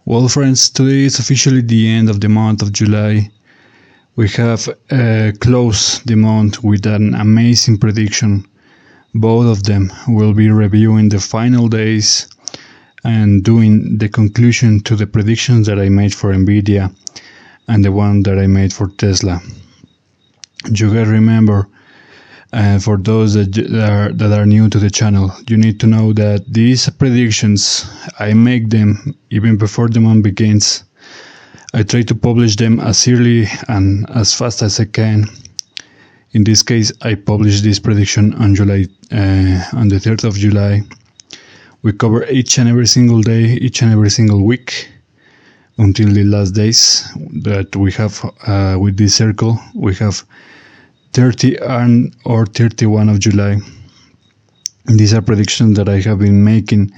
Well, friends, today is officially the end of the month of July. We have closed the month with an amazing prediction. Both of them will be reviewing the final days and doing the conclusion to the predictions that I made for NVIDIA and the one that I made for Tesla. You gotta remember, for those that are new to the channel, you need to know that these predictions, I make them even before the month begins. I try to publish them as early and as fast as I can. In this case, I published this prediction on the 3rd of July. We cover each and every single day, each and every single week, until the last days that we have with this circle. We have 30 or 31 of July. And these are predictions that I have been making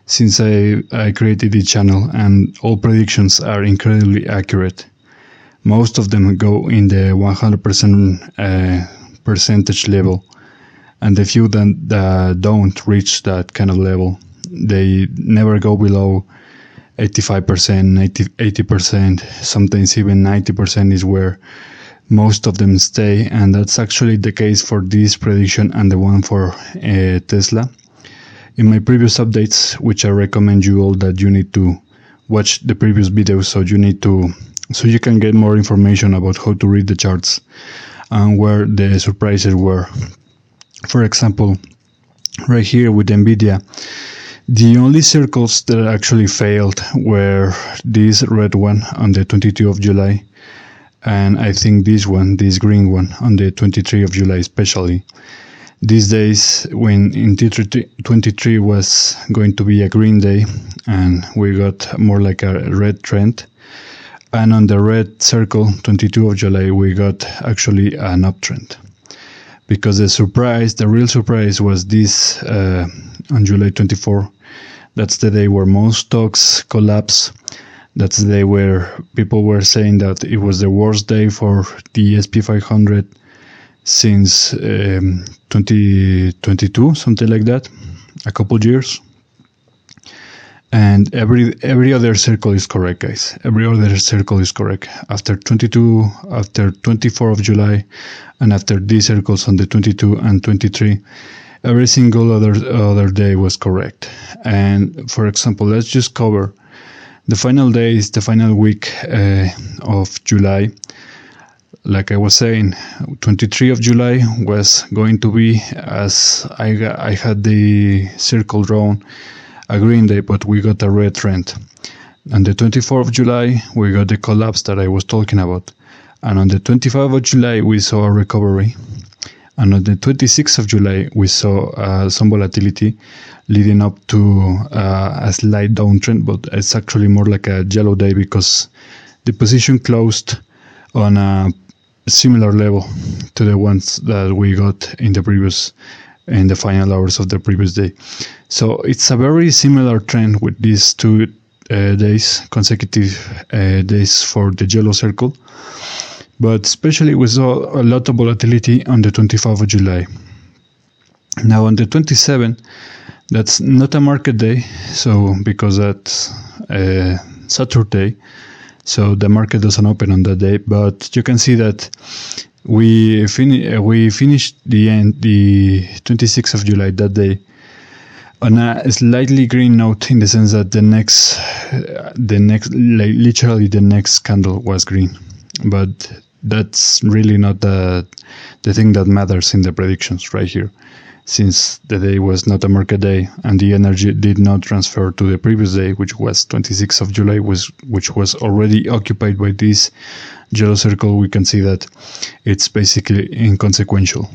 since I created the channel, and all predictions are incredibly accurate. Most of them go in the 100% percentage level, and the few that don't reach that kind of level, they never go below 85%, 80%, sometimes even 90% is where most of them stay, and that's actually the case for this prediction and the one for Tesla. In my previous updates, which I recommend you all that you need to watch the previous videos, so you can get more information about how to read the charts and where the surprises were. For example, right here with NVIDIA, the only circles that actually failed were this red one on the 22nd of July, and I think this green one on the 23rd of July especially. These days, when in 23 was going to be a green day, and we got more like a red trend, and on the red circle, 22nd of July, we got actually an uptrend. Because the real surprise was this on July 24. That's the day where most stocks collapse. That's the day where people were saying that it was the worst day for the SP 500 since 2022, something like that, a couple years. And every other circle is correct, guys. Every other circle is correct. After 22, after 24 of July, and after these circles on the 22 and 23, every single other day was correct. And for example, let's just cover the final days, the final week of July. Like I was saying, 23 of July was going to be, as I had the circle drawn, a green day, but we got a red trend. On the 24th of July, we got the collapse that I was talking about. And on the 25th of July, we saw a recovery. And on the 26th of July, we saw some volatility leading up to a slight downtrend, but it's actually more like a yellow day because the position closed on a similar level to the ones that we got in the final hours of the previous day. So it's a very similar trend with these 2 days, consecutive days for the yellow circle. But especially we saw a lot of volatility on the 25th of July. Now on the 27th, that's not a market day, so because that's Saturday, so the market doesn't open on that day. But you can see that we finished the 26th of July that day on a slightly green note, in the sense that literally the next candle was green. But that's really not the thing that matters in the predictions right here, since the day was not a market day and the energy did not transfer to the previous day, which was 26th of July, which was already occupied by this yellow circle. We can see that it's basically inconsequential.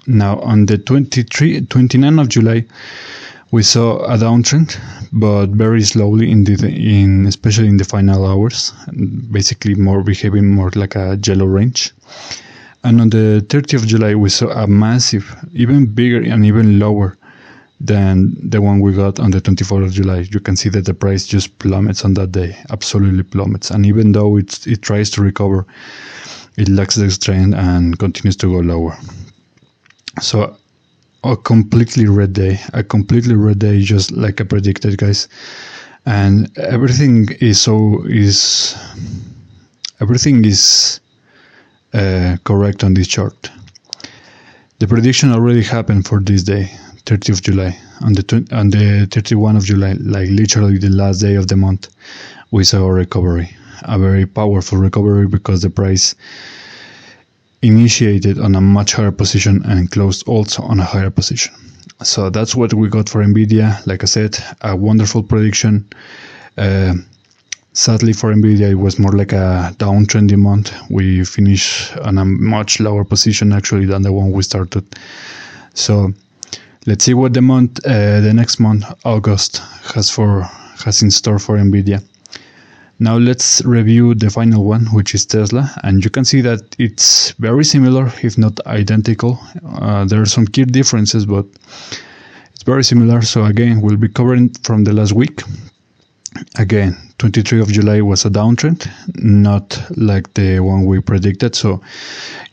Now on the 29th of July, we saw a downtrend, but very slowly especially in the final hours, basically behaving more like a yellow range. And on the 30th of July, we saw a massive, even bigger and even lower than the one we got on the 24th of July. You can see that the price just plummets on that day, absolutely plummets. And even though it tries to recover, it lacks the strength and continues to go lower. So a completely red day, just like I predicted, guys. and everything is correct on this chart. The prediction already happened for this day, 30th of July. On the 31st of July, like literally the last day of the month, we saw a recovery, a very powerful recovery, because the price initiated on a much higher position and closed also on a higher position. So that's what we got for NVIDIA. Like I said, a wonderful prediction. Sadly for NVIDIA, it was more like a downtrending month. We finished on a much lower position actually than the one we started. So let's see what the next month, August, has in store for NVIDIA. Now let's review the final one, which is Tesla, and you can see that it's very similar, if not identical. There are some key differences, but it's very similar. So again, we'll be covering from the last week. Again, 23rd of July was a downtrend, not like the one we predicted. So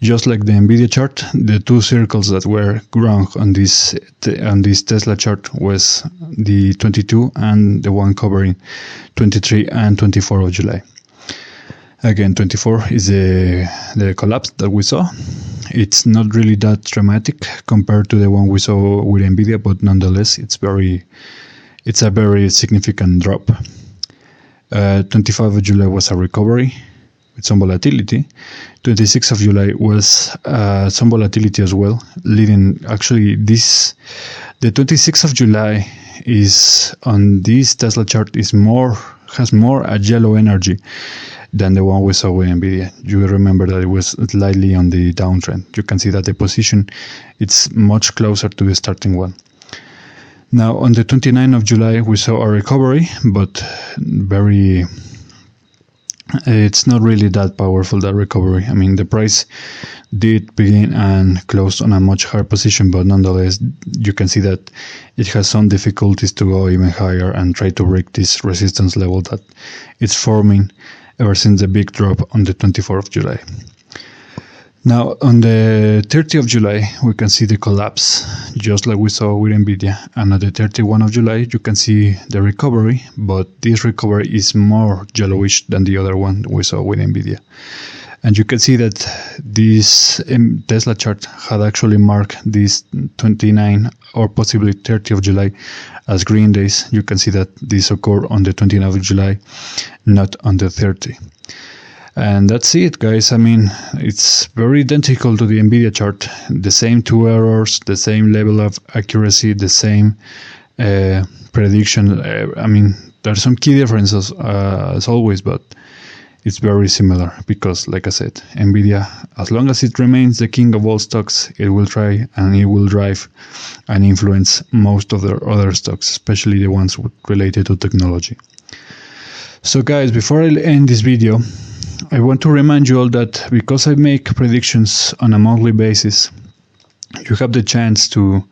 just like the NVIDIA chart, the two circles that were wrong on this Tesla chart was the 22 and the one covering 23 and 24 of July. Again, 24 is the collapse that we saw. It's not really that dramatic compared to the one we saw with NVIDIA, but nonetheless, it's a very significant drop. 25th of July was a recovery with some volatility. 26th of July was some volatility as well, leading actually the 26th of July is on this Tesla chart has more a yellow energy than the one we saw with NVIDIA. You remember that it was slightly on the downtrend. You can see that the position it's much closer to the starting one. Now, on the 29th of July, we saw a recovery, but it's not really that powerful, that recovery. I mean, the price did begin and closed on a much higher position, but nonetheless, you can see that it has some difficulties to go even higher and try to break this resistance level that it's forming ever since the big drop on the 24th of July. Now, on the 30th of July, we can see the collapse, just like we saw with NVIDIA. And at the 31st of July, you can see the recovery, but this recovery is more yellowish than the other one we saw with NVIDIA. And you can see that this Tesla chart had actually marked this 29 or possibly 30th of July as green days. You can see that this occurred on the 29th of July, not on the 30th. And that's it, guys. I mean, it's very identical to the NVIDIA chart. The same two errors, the same level of accuracy, the same prediction. I mean, there's some key differences as always, but it's very similar because, like I said, NVIDIA, as long as it remains the king of all stocks, it will try and it will drive and influence most of the other stocks, especially the ones related to technology. So, guys, before I end this video, I want to remind you all that because I make predictions on a monthly basis, you have the chance to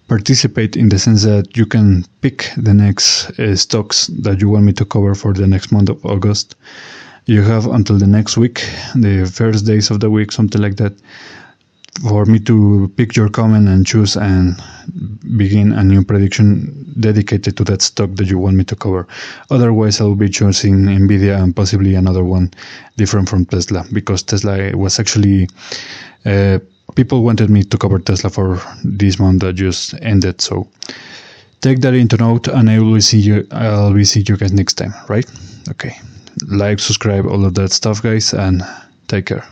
participate in the sense that you can pick the next stocks that you want me to cover for the next month of August. You have until the next week, the first days of the week, something like that, for me to pick your comment and choose and begin a new prediction dedicated to that stock that you want me to cover. Otherwise, I'll be choosing NVIDIA and possibly another one different from Tesla, because Tesla was actually people wanted me to cover Tesla for this month that just ended. So take that into note, and I'll be seeing you guys next time, right? Okay, like, subscribe, all of that stuff, guys, and take care.